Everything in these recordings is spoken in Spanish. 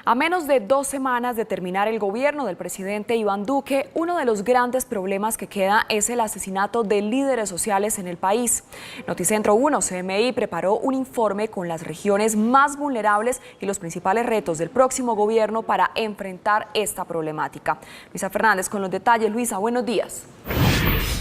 A menos de 2 semanas de terminar el gobierno del presidente Iván Duque, uno de los grandes problemas que queda es el asesinato de líderes sociales en el país. Noticentro 1 CMI preparó un informe con las regiones más vulnerables y los principales retos del próximo gobierno para enfrentar esta problemática. Luisa Fernández con los detalles. Luisa, buenos días.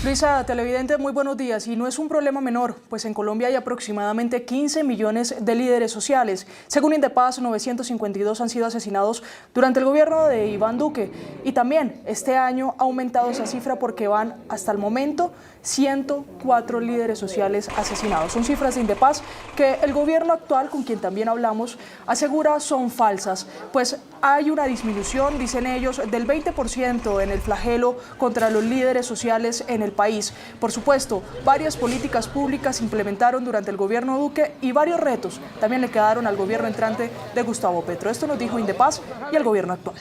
Luisa, televidente, muy buenos días. Y no es un problema menor, pues en Colombia hay aproximadamente 15 millones de líderes sociales. Según Indepaz, 952 han sido asesinados durante el gobierno de Iván Duque. Y también este año ha aumentado esa cifra porque van hasta el momento 104 líderes sociales asesinados. Son cifras de Indepaz que el gobierno actual, con quien también hablamos, asegura son falsas, pues hay una disminución, dicen ellos, del 20% en el flagelo contra los líderes sociales en el país. Por supuesto, varias políticas públicas se implementaron durante el gobierno Duque y varios retos también le quedaron al gobierno entrante de Gustavo Petro. Esto nos dijo Indepaz y el gobierno actual.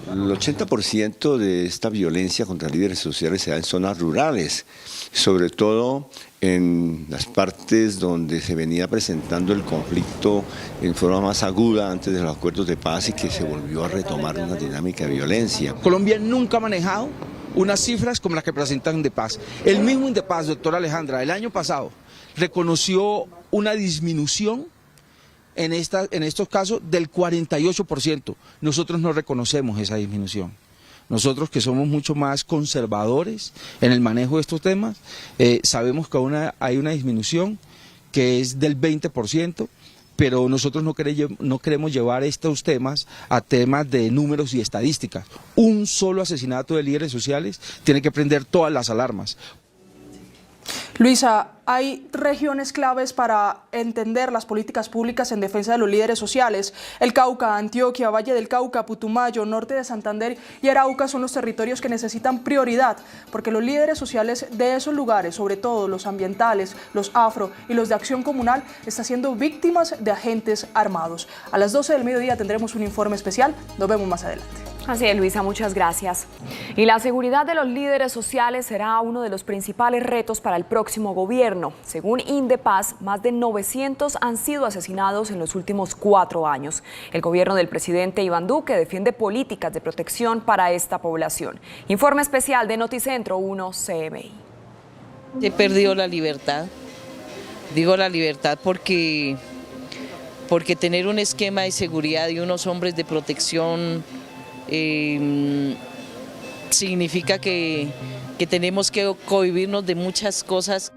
El 80% de esta violencia contra líderes sociales se da en zonas rurales, sobre todo en las partes donde se venía presentando el conflicto en forma más aguda antes de los acuerdos de paz y que se volvió a retomar una dinámica de violencia. Colombia nunca ha manejado unas cifras como las que presentan Indepaz. El mismo Indepaz, doctora Alejandra, el año pasado reconoció una disminución en estos casos del 48%. Nosotros no reconocemos esa disminución. Nosotros, que somos mucho más conservadores en el manejo de estos temas, sabemos que hay una disminución que es del 20%, pero nosotros no queremos llevar estos temas a temas de números y estadísticas. Un solo asesinato de líderes sociales tiene que prender todas las alarmas. Luisa, hay regiones claves para entender las políticas públicas en defensa de los líderes sociales. El Cauca, Antioquia, Valle del Cauca, Putumayo, norte de Santander y Arauca son los territorios que necesitan prioridad, porque los líderes sociales de esos lugares, sobre todo los ambientales, los afro y los de acción comunal, están siendo víctimas de agentes armados. A las 12 del mediodía tendremos un informe especial. Nos vemos más adelante. Así es, Luisa, muchas gracias. Y la seguridad de los líderes sociales será uno de los principales retos para el próximo gobierno. Según Indepaz, más de 900 han sido asesinados en los últimos 4 años. El gobierno del presidente Iván Duque defiende políticas de protección para esta población. Informe especial de Noticentro 1 CMI. He perdido la libertad. Digo la libertad porque tener un esquema de seguridad y unos hombres de protección significa que tenemos que cohibirnos de muchas cosas.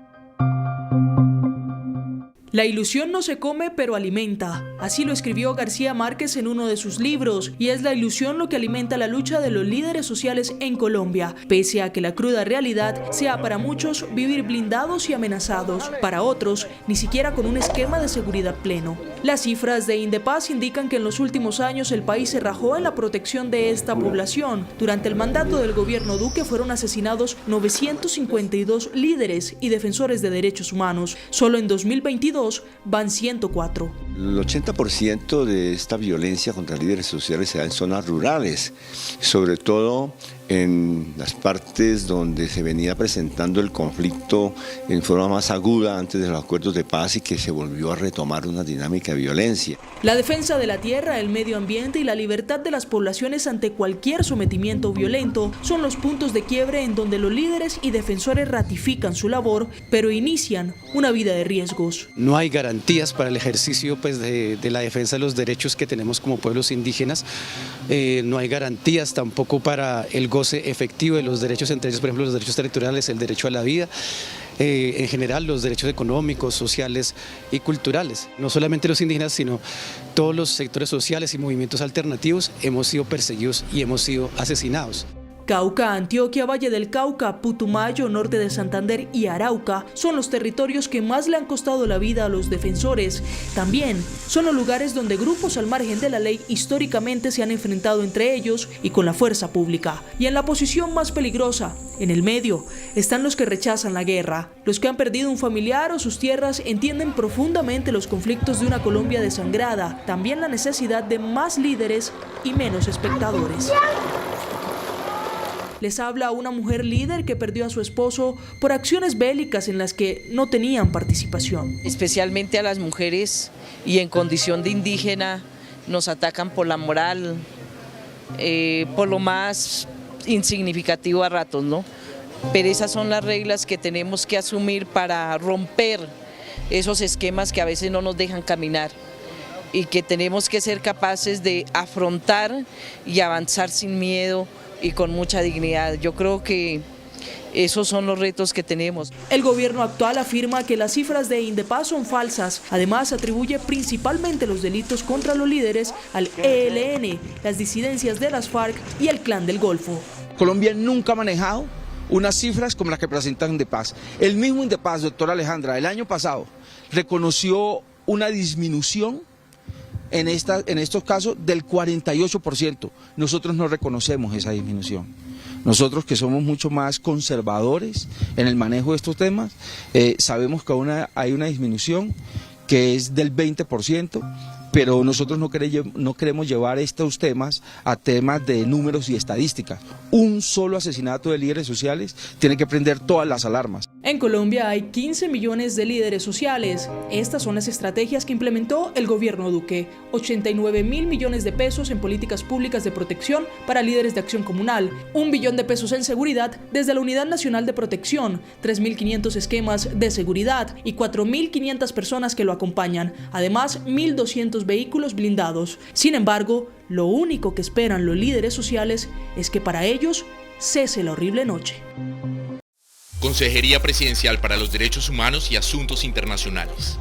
La ilusión no se come, pero alimenta. Así lo escribió García Márquez en uno de sus libros, y es la ilusión lo que alimenta la lucha de los líderes sociales en Colombia, pese a que la cruda realidad sea para muchos vivir blindados y amenazados, para otros ni siquiera con un esquema de seguridad pleno. Las cifras de Indepaz indican que en los últimos años el país se rajó en la protección de esta población. Durante el mandato del gobierno Duque fueron asesinados 952 líderes y defensores de derechos humanos. Solo en 2022 van 104. El 80% de esta violencia contra líderes sociales se da en zonas rurales, sobre todo en las partes donde se venía presentando el conflicto en forma más aguda antes de los acuerdos de paz y que se volvió a retomar una dinámica de violencia. La defensa de la tierra, el medio ambiente y la libertad de las poblaciones ante cualquier sometimiento violento son los puntos de quiebre en donde los líderes y defensores ratifican su labor, pero inician una vida de riesgos. No hay garantías para el ejercicio de la defensa de los derechos que tenemos como pueblos indígenas, no hay garantías tampoco para el goce efectivo de los derechos, entre ellos por ejemplo los derechos territoriales, el derecho a la vida, en general los derechos económicos, sociales y culturales. No solamente los indígenas, sino todos los sectores sociales y movimientos alternativos hemos sido perseguidos y hemos sido asesinados. Cauca, Antioquia, Valle del Cauca, Putumayo, norte de Santander y Arauca son los territorios que más le han costado la vida a los defensores. También son los lugares donde grupos al margen de la ley históricamente se han enfrentado entre ellos y con la fuerza pública. Y en la posición más peligrosa, en el medio, están los que rechazan la guerra. Los que han perdido un familiar o sus tierras entienden profundamente los conflictos de una Colombia desangrada, también la necesidad de más líderes y menos espectadores. Les habla una mujer líder que perdió a su esposo por acciones bélicas en las que no tenían participación. Especialmente a las mujeres y en condición de indígena, nos atacan por la moral, por lo más insignificativo a ratos, ¿no? Pero esas son las reglas que tenemos que asumir para romper esos esquemas que a veces no nos dejan caminar y que tenemos que ser capaces de afrontar y avanzar sin miedo y con mucha dignidad. Yo creo que esos son los retos que tenemos. El gobierno actual afirma que las cifras de Indepaz son falsas. Además, atribuye principalmente los delitos contra los líderes al ELN, las disidencias de las FARC y el Clan del Golfo. Colombia nunca ha manejado unas cifras como las que presentan Indepaz. El mismo Indepaz, doctora Alejandra, el año pasado reconoció una disminución en estos casos del 48%. Nosotros no reconocemos esa disminución. Nosotros, que somos mucho más conservadores en el manejo de estos temas, sabemos que hay una disminución que es del 20%, pero nosotros no queremos llevar estos temas a temas de números y estadísticas. Un solo asesinato de líderes sociales tiene que prender todas las alarmas. En Colombia hay 15 millones de líderes sociales. Estas son las estrategias que implementó el gobierno Duque. 89.000 millones de pesos en políticas públicas de protección para líderes de acción comunal, 1 billón de pesos en seguridad desde la Unidad Nacional de Protección, 3.500 esquemas de seguridad y 4.500 personas que lo acompañan. Además, 1.200 vehículos blindados. Sin embargo, lo único que esperan los líderes sociales es que para ellos cese la horrible noche. Consejería Presidencial para los Derechos Humanos y Asuntos Internacionales.